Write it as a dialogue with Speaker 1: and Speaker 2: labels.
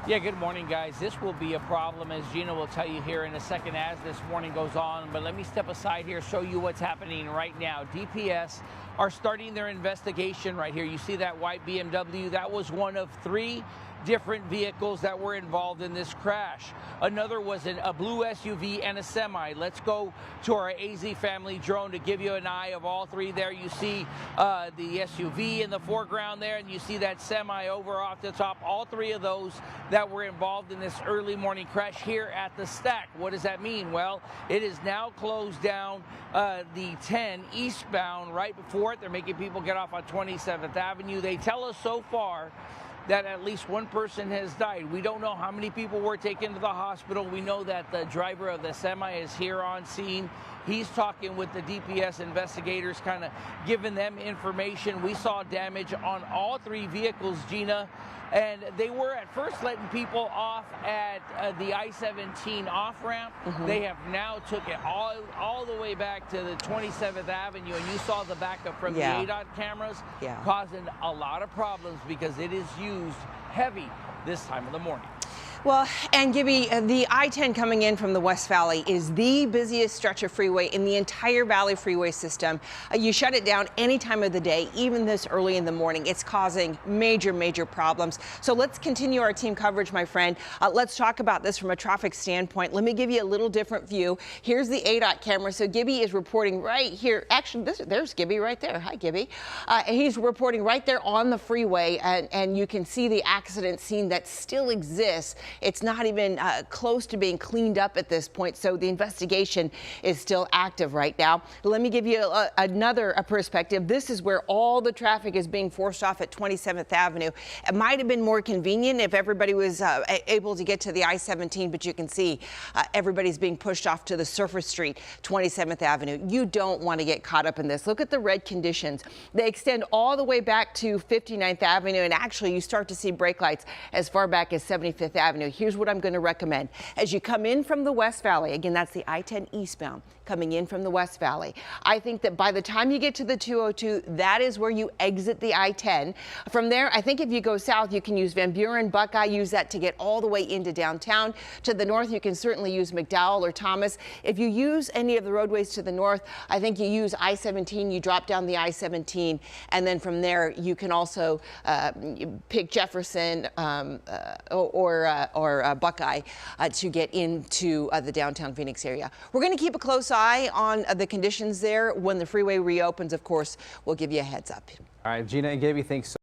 Speaker 1: Yeah, good morning, guys. This will be a problem, as Gina will tell you here in a second as this morning goes on. But let me step aside here, show you what's happening right now. DPS are starting their investigation right here. You see that white BMW? That was one of three different vehicles that were involved in this crash. Another was a blue SUV and a semi. Let's go to our AZ family drone to give you an eye of all three there. You see the SUV in the foreground there, and you see that semi over off the top. All three of those that were involved in this early morning crash here at the stack. What does that mean? Well, it is now closed down the 10 eastbound right before it. They're making people get off on 27th Avenue. They tell us so far that at least one person has died. We don't know how many people were taken to the hospital. We know that the driver of the semi is here on scene. He's talking with the DPS investigators, kind of giving them information. We saw damage on all three vehicles, Gina, and they were at first letting people off at the I-17 off-ramp. They have now took it all the way back to the 27th Avenue, and you saw the backup from the ADOT cameras, causing a lot of problems because it is used heavy this time of the morning.
Speaker 2: Well, and Gibby, the I-10 coming in from the West Valley is the busiest stretch of freeway in the entire Valley freeway system. You shut it down any time of the day, even this early in the morning. It's causing major problems. So let's continue our team coverage, my friend. Let's talk about this from a traffic standpoint. Let me give you a little different view. Here's the ADOT camera. So Gibby is reporting right here. Actually, there's Gibby right there. Hi, Gibby. He's reporting right there on the freeway, and you can see the accident scene that still exists. It's not even close to being cleaned up at this point, so the investigation is still active right now. Let me give you another perspective. This is where all the traffic is being forced off at 27th Avenue. It might have been more convenient if everybody was able to get to the I-17, but you can see everybody's being pushed off to the surface street, 27th Avenue. You don't want to get caught up in this. Look at the red conditions. They extend all the way back to 59th Avenue, and actually you start to see brake lights as far back as 75th Avenue. Here's what I'm going to recommend. As you come in from the West Valley, again, that's the I-10 eastbound, coming in from the West Valley. I think that by the time you get to the 202, that is where you exit the I-10. From there, I think if you go south, you can use Van Buren, Buckeye, use that to get all the way into downtown. To the north, you can certainly use McDowell or Thomas. If you use any of the roadways to the north, I think you use I-17, you drop down the I-17, and then from there, you can also pick Jefferson or Buckeye to get into the downtown Phoenix area. We're going to keep a close eye on the conditions there. When the freeway reopens, of course, we'll give you a heads up.
Speaker 3: All right, Gina and Gibby, thanks so